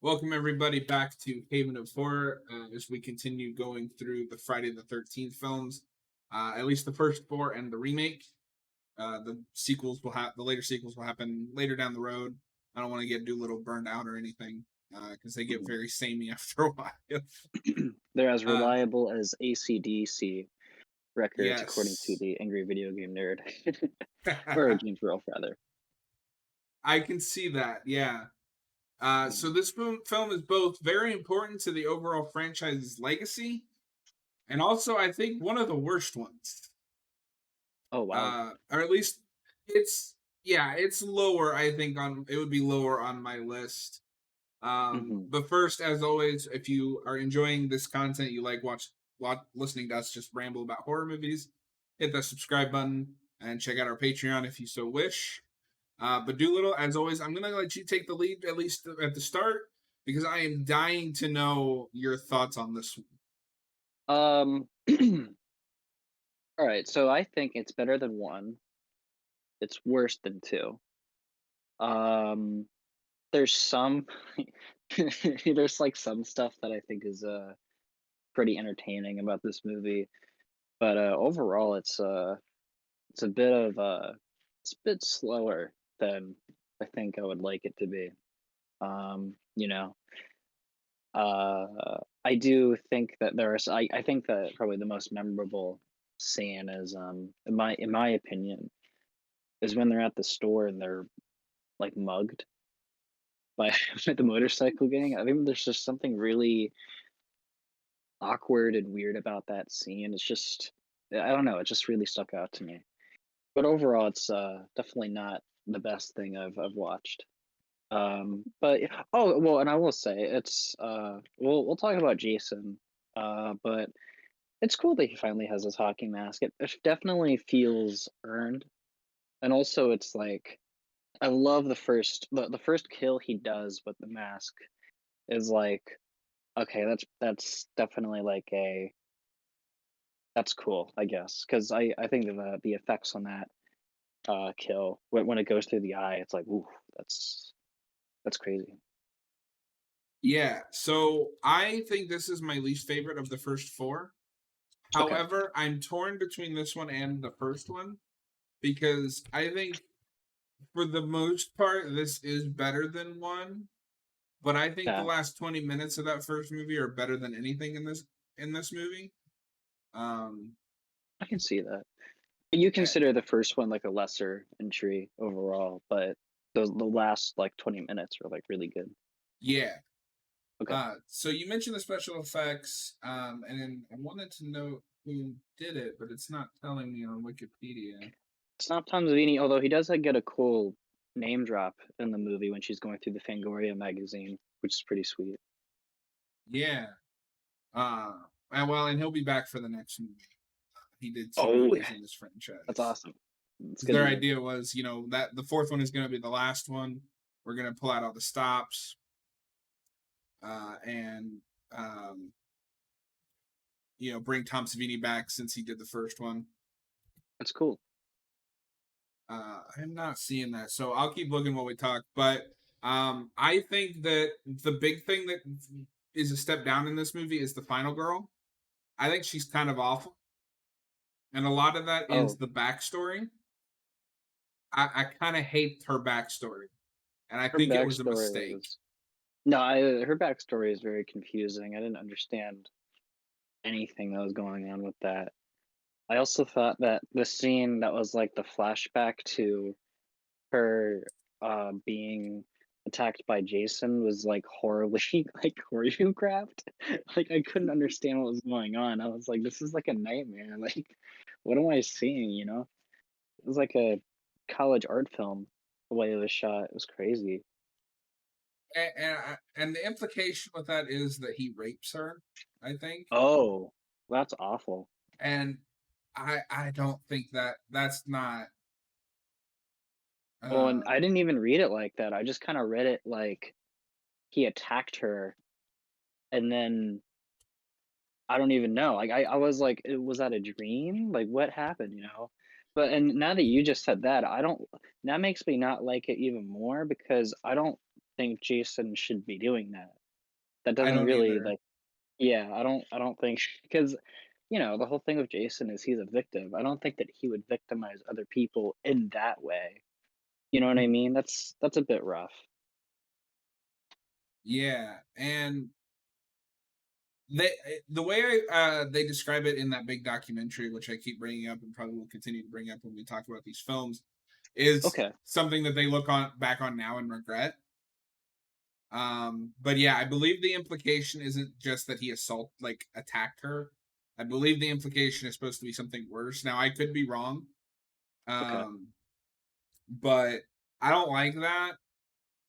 Welcome everybody back to Haven of Horror as we continue going through the Friday the 13th films, at least the first four and the remake. The later sequels will happen later down the road. I don't want to get Doolittle burned out or anything because they get Mhm. very samey after a while. They're as uh, reliable as AC/DC records, according to yes, the Angry Video Game Nerd, or Games World, rather. I can see that. Yeah. So Mhm. this film is both very important to the overall franchise's legacy, and also I think one of the worst ones. Oh wow. Or at least it's it's lower. I think on it would be lower on my list. Hmm. But first, as always, if you are enjoying this content, you like listening to us just ramble about horror movies, hit that subscribe button and check out our Patreon if you so wish. But Doolittle, as always, I'm gonna let you take the lead at least at the start because I am dying to know your thoughts on this one. Um. All right. So I think it's better than one. It's worse than two. Um. There's some. There's like some stuff that I think is pretty entertaining about this movie, but overall, it's a bit of it's a bit slower than I think I would like it to be. You know, I do think that I think that probably the most memorable scene is, in my opinion, is when they're at the store and they're like mugged by by the motorcycle gang. I think there's just something really awkward and weird about that scene. It's just, I don't know, it just really stuck out to me. But overall, it's definitely not the best thing I've watched. But oh well, and I will say it's we'll talk about Jason, but it's cool that he finally has his hockey mask. It definitely feels earned, and also it's like I love the first kill he does with the mask is like, okay, that's definitely like a that's cool, I guess, because I think the effects on that kill when it goes through the eye, it's like, ooh, that's crazy. Yeah, so I think this is my least favorite of the first four. Okay. However, I'm torn between this one and the first one because I think for the most part this is better than one, but I think the Yeah, last 20 minutes of that first movie are better than anything in this movie. Um I can see that. You eh, consider the first one like a lesser entry overall, but the last like 20 minutes are like really good. yeah. Okay. So you mentioned the special effects and then I wanted to know who did it, but it's not telling me on Wikipedia. It's not Tom Savini, although he does like, get a cool name drop in the movie when she's going through the Fangoria magazine, which is pretty sweet. Yeah. And he'll be back for the next movie. He did two Oh, movies yeah, in this that's franchise. awesome. It's Because good to their hear. idea was, that the fourth one is going to be the last one. We're going to pull out all the stops, and um, bring Tom Savini back since he did the first one. That's cool. I'm not seeing that, so I'll keep looking while we talk. But I think that the big thing that is a step down in this movie is the final girl. I think she's kind of awful, and a lot of that is Oh, the backstory. I kind of hate her backstory, and I her think it was a backstory mistake. was no, her backstory is very confusing. I didn't understand anything that was going on with that. I also thought that the scene that was like the flashback to her being attacked by Jason was like horribly like choreographed. Like I couldn't understand what was going on. I was like, this is like a nightmare. Like, what am I seeing? It was like a college art film. The way it was shot, it was crazy. And the implication with that is that he rapes her, I think. Oh, that's awful. And I don't think that's not Oh, and I um didn't even read it like that. I just kind of read it like he attacked her, and then I don't even know. Like I was like, Was that a dream? Like what happened? But and now that you just said that, I don't. That makes me not like it even more because I don't. think Jason should be doing that. That I doesn't don't really either. like yeah, I don't think because the whole thing with Jason is he's a victim. I don't think that he would victimize other people in that way. You know what I mean? That's a bit rough. Yeah, and the way they describe it in that big documentary, which I keep bringing up and probably will continue to bring up when we talk about these films, is Okay. something that they look on back on now and regret. But yeah, I believe the implication isn't just that he attacked her. I believe the implication is supposed to be something worse. Now I could be wrong, Okay. um, but I don't like that.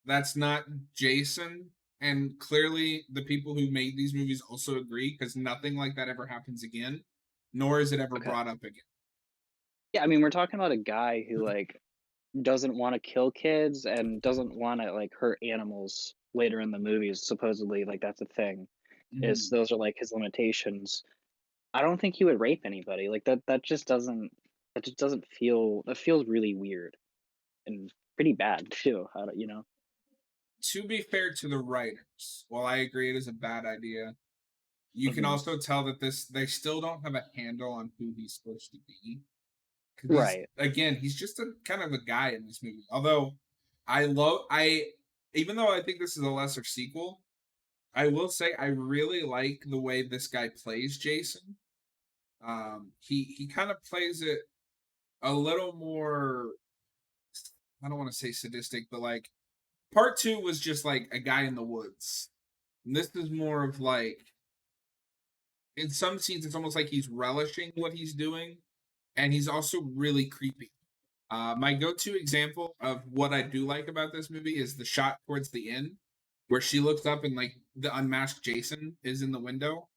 That's not Jason. And clearly, the people who made these movies also agree because nothing like that ever happens again, nor is it ever Okay. brought up again. Yeah, I mean, we're talking about a guy who like doesn't want to kill kids and doesn't want to like hurt animals later in the movies. Supposedly, like that's a thing. Is Mhm. those are like his limitations. I don't think he would rape anybody. Like that just doesn't feel that feels really weird and pretty bad too. How do you know? To be fair to the writers, while I agree it is a bad idea, you can Hmm. also tell that this they still don't have a handle on who he's supposed to be. Because Right. he's just a kind of a guy in this movie. Although I even though I think this is a lesser sequel, I will say I really like the way this guy plays Jason. He kind of plays it a little more. I don't want to say sadistic, but like part two was just like a guy in the woods. And this is more of like in some scenes it's almost like he's relishing what he's doing, and he's also really creepy. My go-to example of what I do like about this movie is the shot towards the end, where she looks up and like the unmasked Jason is in the window.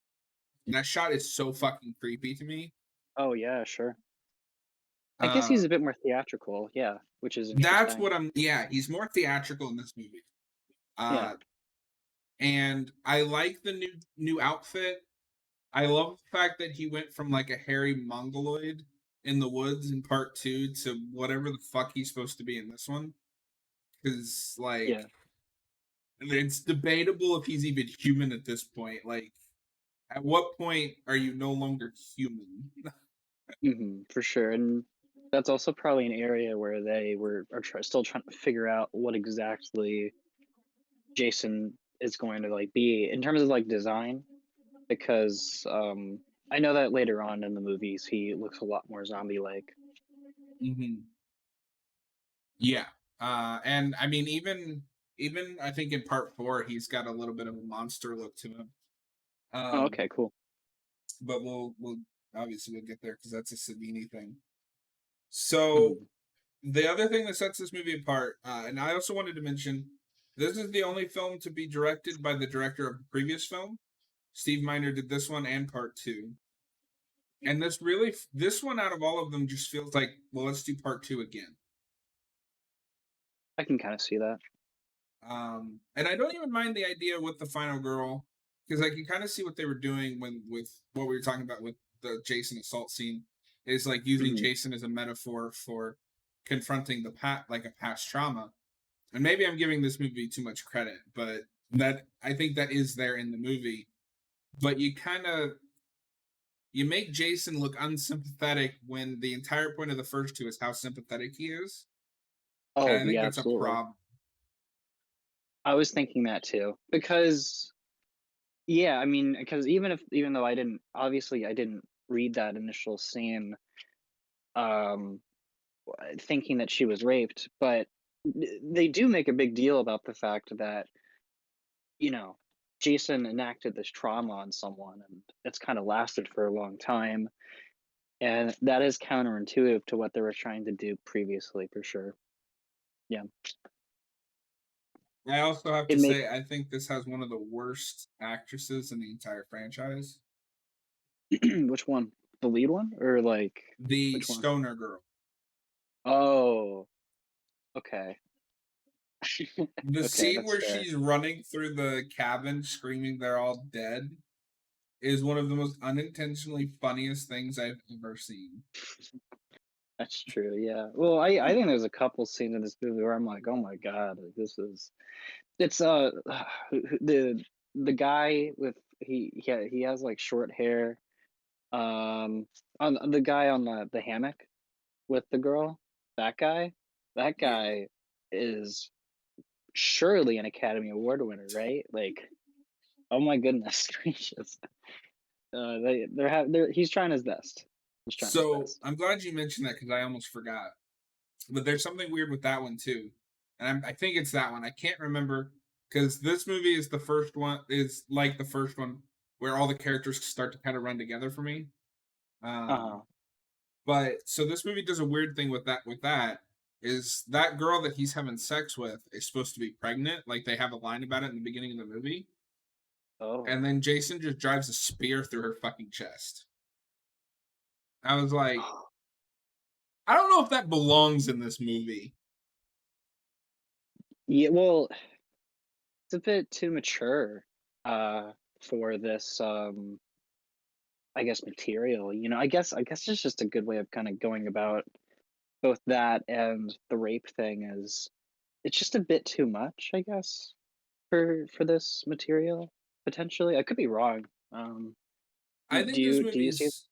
And that shot is so fucking creepy to me. Oh yeah, sure. I guess Uh, he's a bit more theatrical. Yeah, which is that's interesting. what I'm. Yeah, he's more theatrical in this movie. Yeah. Uh, and I like the new outfit. I love the fact that he went from like a hairy mongoloid in the woods in part two to whatever the fuck he's supposed to be in this one. Because like Yeah. it's debatable if he's even human at this point. Like, at what point are you no longer human? For sure. And that's also probably an area where they still trying to figure out what exactly Jason is going to like be in terms of like design because I know that later on in the movies he looks a lot more zombie like. Hmm. Yeah, and I mean, even I think in part four, he's got a little bit of a monster look to him. Oh, Um, okay, cool. but we'll obviously we'll get there because that's a Savini thing. So Hmm. the other thing that sets this movie apart, and I also wanted to mention, this is the only film to be directed by the director of the previous film. Steve Miner did this one and part two. And this one out of all of them just feels like, well, let's do part two again. I can kind of see that. And I don't even mind the idea with the final girl because I can kind of see what they were doing when with what we were talking about with the Jason assault scene is like using Hmm. Jason as a metaphor for confronting like a past trauma. And maybe I'm giving this movie too much credit, but that I think that is there in the movie. But you make Jason look unsympathetic when the entire point of the first two is how sympathetic he is. And Oh I think yeah, that's a absolutely. problem. I was thinking that too because yeah, I mean, because even though I didn't read that initial scene, um, thinking that she was raped, but they do make a big deal about the fact that you know Jason enacted this trauma on someone, and it's kind of lasted for a long time, and that is counterintuitive to what they were trying to do previously, for sure. Yeah, I also have it to make say, I think this has one of the worst actresses in the entire franchise. which one, the lead one, or like The which one? stoner girl. Oh, okay, The okay, scene that's where fair. she's running through the cabin screaming they're all dead is one of the most unintentionally funniest things I've ever seen. That's true, yeah. Well, I think there's a couple scenes in this movie where I'm like, "Oh my god, like, this is" It's the guy with he has like short hair. On the guy on the hammock with the girl, that guy, that Yeah. guy is surely an Academy Award winner, right? Like, oh my goodness gracious. He's trying his best. He's trying his So best. I'm glad you mentioned that because I almost forgot. But there's something weird with that one too, and I think it's that one. I can't remember because this movie is the first one is like the first one where all the characters start to kind of run together for me. Um, Uh-huh. but so this movie does a weird thing with that. With that is that girl that he's having sex with is supposed to be pregnant. Like they have a line about it in the beginning of the movie, Oh. and then Jason just drives a spear through her fucking chest. I was like, I don't know if that belongs in this movie. Yeah, well, it's a bit too mature, uh, for this, I guess, material, I guess it's just a good way of kinda going about both that and the rape thing is it's just a bit too much, I guess, for this material, potentially. I could be wrong. I Do think this you see movie's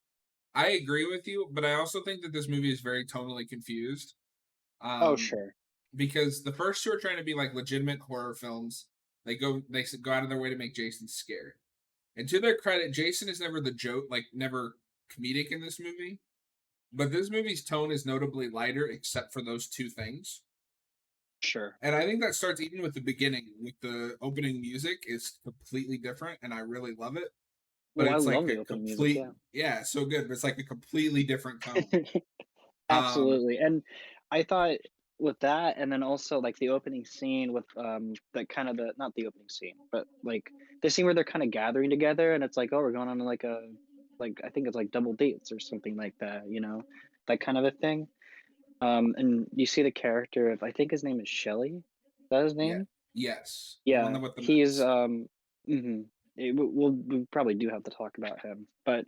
I agree with you, but I also think that this movie is very tonally confused. Oh, Um, sure. because the first two are trying to be like legitimate horror films. They go out of their way to make Jason scared. And to their credit, Jason is never the joke, like never comedic in this movie. But this movie's tone is notably lighter, except for those two things. Sure. And I think that starts even with the beginning, with the opening music is completely different, and I really love it. But Well, I it's like love a the opening music, complete, yeah. yeah, so good. But it's like a completely different tone. Um, Absolutely, and I thought with that, and then also, like, the opening scene with, the kind of the not the opening scene, but, like, the scene where they're kinda gathering together, and it's like, "Oh, we're going on, like, I think it's, like, double dates or something like that," That kind of a thing, and you see the character of I think his name is Shelly? Is that his yeah, name? yes, the one Yeah, with the he's, mouse. mhm. We probably do have to talk about him, but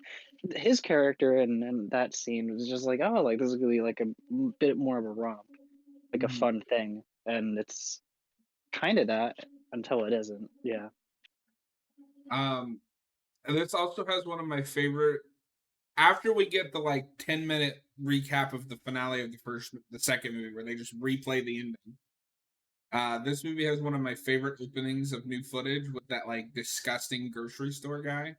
his character in that scene was just like, "Oh, like, this is gonna be, like, a bit more of a romp, like a Mhm. fun thing," and it's kinda that until it isn't, yeah. Um, and this also has one of my favorite. After we get the like 10-minute recap of the finale of the second movie, where they just replay the ending. This movie has one of my favorite openings of new footage with that like disgusting grocery store guy,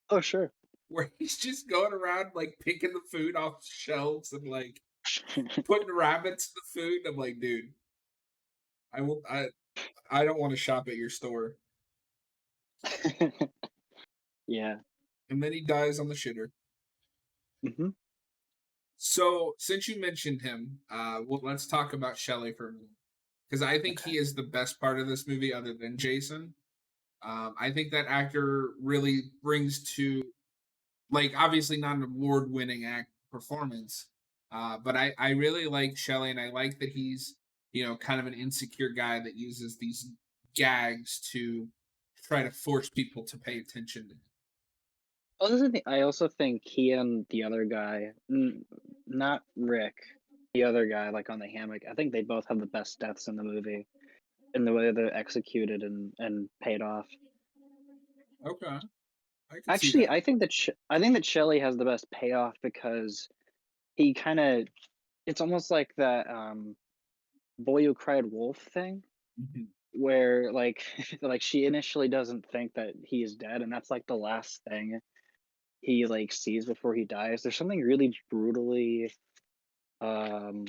Oh, sure. where he's just going around like picking the food off shelves and like putting rabbits in the food. I'm like, dude, I will. I don't want to shop at your store. Yeah, And then he dies on the shitter. mhm, So since you mentioned him, well, let's talk about Shelley for a minute because I think okay. he is the best part of this movie, other than Jason. I think that actor really brings to like obviously not an award-winning act performance, but I really like Shelley, and I like that he's kind of an insecure guy that uses these gags to try to force people to pay attention to him. I also think he and the other guy, not Rick, the other guy, like, on the hammock, I think they both have the best deaths in the movie, in the way they're executed and paid off. Okay, I can see Actually, that. I think that Shelley has the best payoff because he kinda it's almost like that, Boy Who Cried Wolf thing, Mhm. where, like like, she initially doesn't think that he is dead, and that's, like, the last thing he, like, sees before he dies. There's something really brutally, um,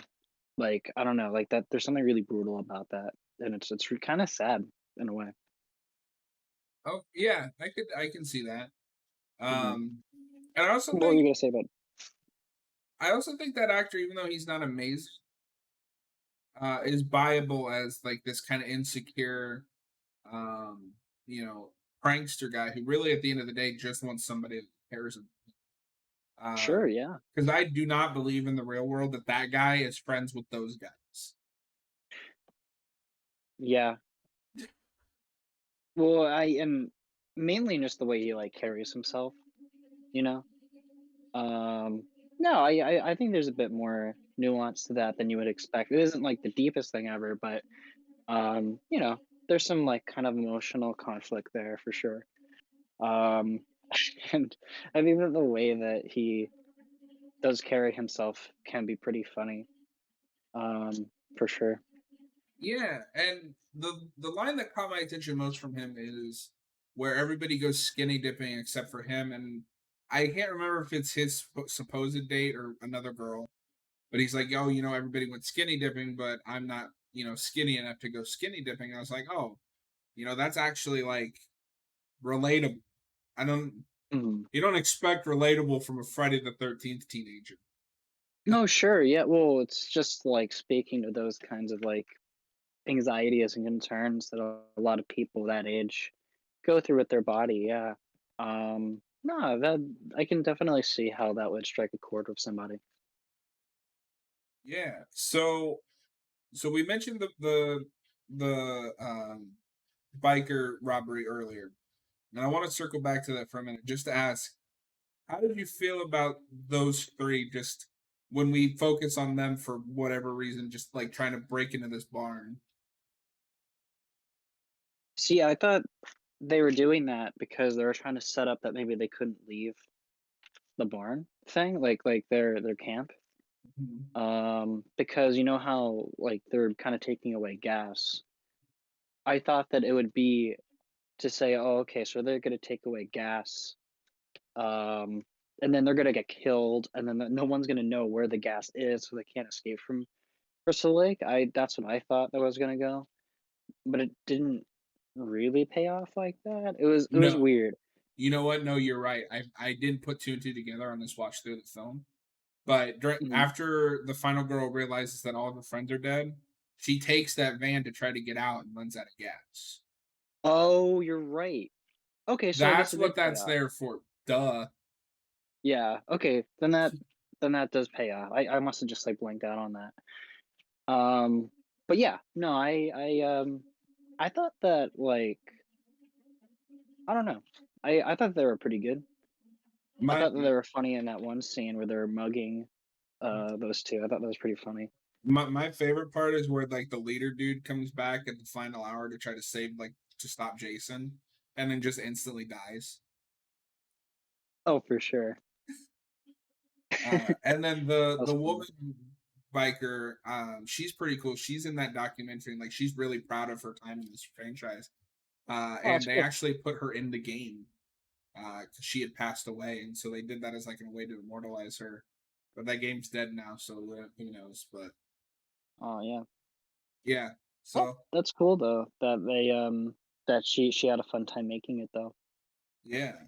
like, I don't know, like, that there's something really brutal about that, and it's kinda sad in a way. Oh yeah, I can see that. Mhm. Um, and What were you gonna say about I also think that actor, even though he's not amazing, is buyable as like this kind of insecure, um, you know, prankster guy who really, at the end of the day, just wants somebody that cares. Sure, yeah. Because I do not believe in the real world that that guy is friends with those guys. Yeah. Well, I am mainly just the way he, like, carries himself, you know? No, I think there's a bit more nuance to that than you would expect. It isn't, like, the deepest thing ever, but You know, there's some like kind of emotional conflict there for sure. Um, and I think that the way that he does carry himself can be pretty funny. For sure. Yeah, and the line that caught my attention most from him is where everybody goes skinny dipping except for him, and I can't remember if it's his supposed date or another girl, but he's like, "Oh, everybody went skinny dipping, but I'm not, skinny enough to go skinny dipping." And I was like, "Oh, that's actually like relatable." I don't, Mhm. you don't expect relatable from a Friday the 13th teenager. No, sure. Yeah. Well, it's just like speaking to those kinds of like anxieties and concerns that a lot of people that age go through with their body. Yeah. No, that I can definitely see how that would strike a chord with somebody. Yeah. So we mentioned the biker robbery earlier. And I want to circle back to that for a minute just to ask, how did you feel about those three just when we focus on them for whatever reason, just like trying to break into this barn? See, I thought they were doing that because they were trying to set up that maybe they couldn't leave the barn thing, like their camp. Mhm. Because you know how like they're kind of taking away gas. I thought that it would be to say, oh, okay, so they're gonna take away gas, um, and then they're gonna get killed, and then no one's gonna know where the gas is, so they can't escape from Crystal Lake. I That's what I thought that was gonna go, but it didn't really pay off like that. It was No, weird. you know what? No, you're right. I didn't put two and two together on this watch through the film. But Mhm. after the final girl realizes that all of her friends are dead, she takes that van to try to get out and runs out of gas. Oh, you're right. Okay, so I guess That's it what did pay that's off. there for. Duh. Yeah. Okay, then that does pay off. I must have just like blanked out on that. But yeah, no, I thought that like I don't know. I thought they were pretty good. I My thought that they were funny in that one scene where they're mugging those two. I thought that was pretty funny. my favorite part is where like the leader dude comes back at the final hour to try to save to stop Jason, and then just instantly dies. Oh, for sure. And then the That's funny. woman biker, she's pretty cool. She's in that documentary, and like she's really proud of her time in this franchise. Oh, And that's they cool. actually put her in the game because she had passed away, and so they did that as like a way to immortalize her. But that game's dead now, so who knows? But Oh yeah. yeah, Oh, so that's cool though. That they that she had a fun time making it though. yeah.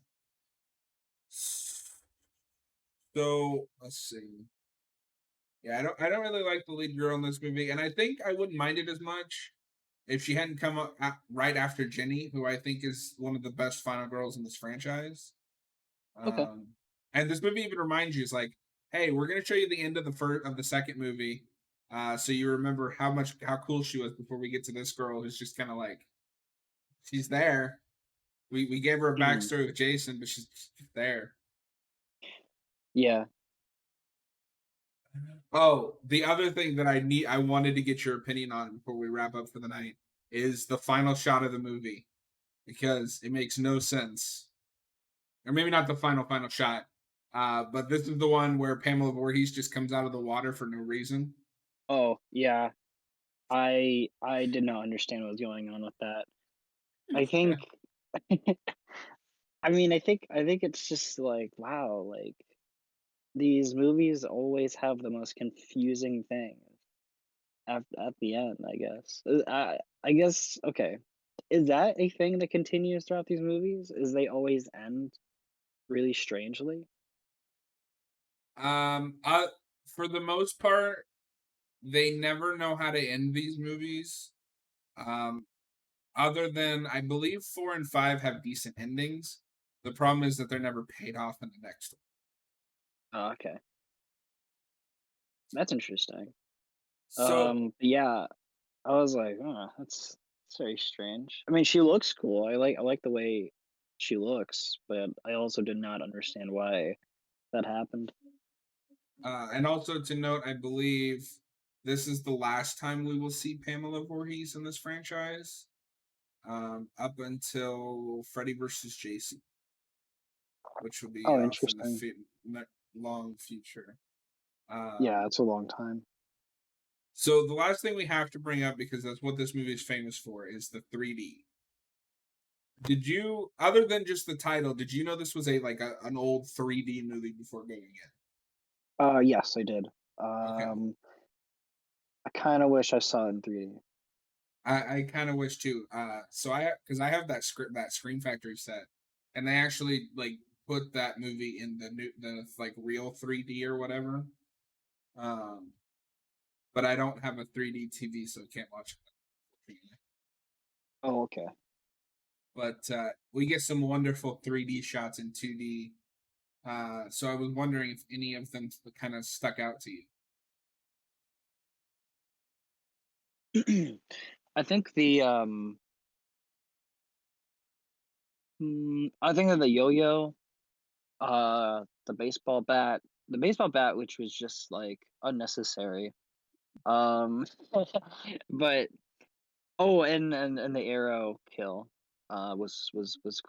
So let's see. Yeah, I don't really like the lead girl in this movie, and I think I wouldn't mind it as much if she hadn't come up right after Jenny, who I think is one of the best final girls in this franchise. Okay. Um, and this movie even reminds you, it's like, hey, we're gonna show you the end of the second movie, so you remember how cool she was before we get to this girl who's just kind of like she's there. We gave her a Mhm. backstory with Jason, but she's there. Yeah. Oh, the other thing that I wanted to get your opinion on before we wrap up for the night is the final shot of the movie because it makes no sense, or maybe not the final shot, but this is the one where Pamela Voorhees just comes out of the water for no reason. Oh, yeah. I did not understand what was going on with that. I think I think it's just like, wow, like these movies always have the most confusing thing at the end, I guess. I guess okay. Is that a thing that continues throughout these movies? Is they always end really strangely? Um, uh, for the most part, they never know how to end these movies. Um, Other than I believe 4 and 5 have decent endings. The problem is that they're never paid off in the next one. Oh, okay. That's interesting. So Yeah, I was like, "Oh, that's very strange." I mean, she looks cool. I like the way she looks, but I also did not understand why that happened. And also to note, I believe this is the last time we will see Pamela Voorhees in this franchise, up until Freddy versus Jason, which will be Oh, off in interesting. the long future. Yeah, it's a long time. So the last thing we have to bring up, because that's what this movie is famous for, is the 3D. Did you, other than just the title, did you know this was an old 3D movie before going Yes, I did. in? Okay. I kind of wish I saw it in 3D. I kind of wish too. So because I have that Scream Factory set, and they actually like put that movie in the like real 3D or whatever. Um, but I don't have a 3D TV, so I can't watch it. Oh, okay. But we get some wonderful 3D shots in 2D. So I was wondering if any of them kind of stuck out to you. I think I think that the yo-yo, the baseball bat, which was just like unnecessary. Um, but oh, and the arrow kill, was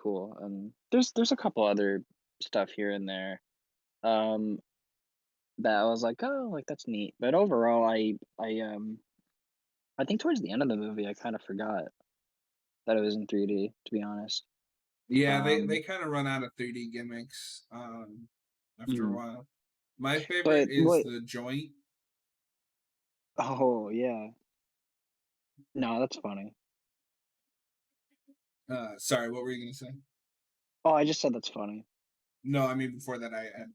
cool. And there's a couple other stuff here and there, um, that I was like, oh, like that's neat. But overall, I think towards the end of the movie, I kind of forgot that it was in 3D. To be honest. Yeah, they Um, kind of run out of 3D gimmicks after a mhm. while. My favorite But is what? the joint. Oh yeah, no, that's funny. Sorry, what were you gonna say? Oh, I just said that's funny. No, I mean before that I had.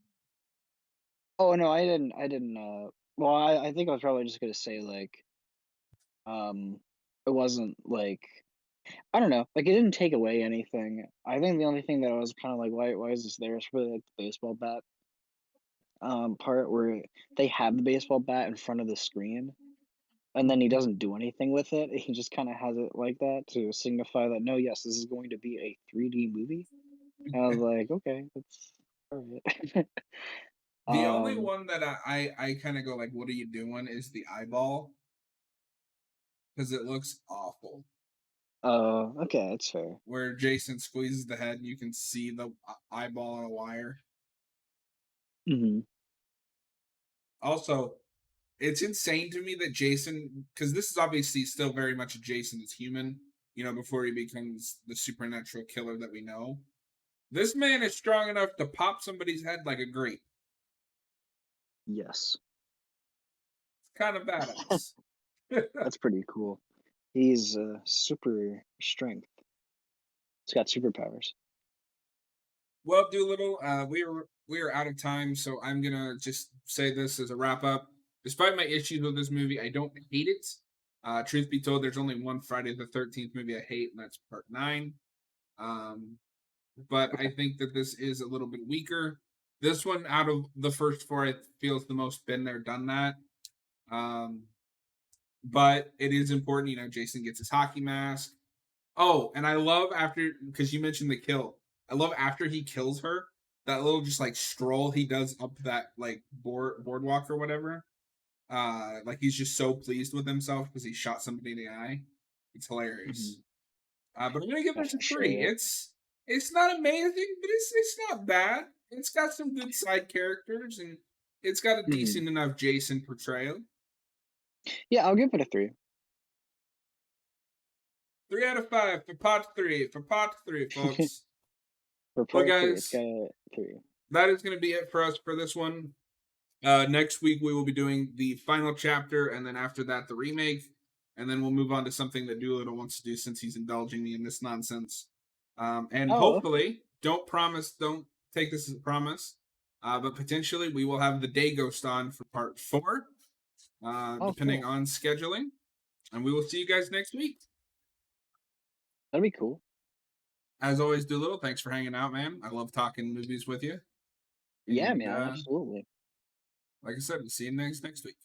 Oh no, I didn't. I didn't. Well, I think I was probably just gonna say like, um, it wasn't like, I don't know, like it didn't take away anything. I think the only thing that I was kind of like, why is this there? Is really like the baseball bat part where they have the baseball bat in front of the screen, and then he doesn't do anything with it. He just kind of has it like that to signify that no, yes, this is going to be a 3D movie. And I was like, okay, that's all right. The only um, one that I kind of go like, what are you doing? Is the eyeball because it looks awful. oh, okay, that's fair. Where Jason squeezes the head and you can see the eyeball on a wire. Hmm. Also, it's insane to me that Jason, because this is obviously still very much a Jason as human, before he becomes the supernatural killer that we know. This man is strong enough to pop somebody's head like a grape. Yes, It's kind of badass. that's pretty cool. He's super strength. He's got superpowers. Well, Doolittle, we are out of time, so I'm gonna just say this as a wrap up. Despite my issues with this movie, I don't hate it. Truth be told, there's only one Friday the 13th movie I hate, and that's Part 9. Um, but I Okay. think that this is a little bit weaker. This one, out of the first four, it feels the most been there, done that. Um, but it is important, Jason gets his hockey mask. Oh, and I love after, because you mentioned the kill. I love after he kills her, that little just like stroll he does up that like boardwalk or whatever. Like he's just so pleased with himself because he shot somebody in the eye. It's Hmm. hilarious. But I'm gonna give Yeah, this a for 3. sure. It's not amazing, but it's not bad. It's got some good side characters and it's got a Hmm. decent enough Jason portrayal. Yeah, I'll give it a 3. 3 out of 5 for part 3. For part 3, folks. For Well, part 3, it's guys, got a 3. that is going to be it for us for this one. Next week we will be doing the final chapter, and then after that the remake, and then we'll move on to something that Doolittle wants to do since he's indulging me in this nonsense. And Oh, okay. hopefully, don't take this as a promise, but potentially we will have the Day Ghost on for part 4, Oh, depending cool. on scheduling, and we will see you guys next week. That'd be cool. As always, Doolittle, thanks for hanging out, man. I love talking movies with you, Yeah, and man, absolutely. like I said, we'll see you next week.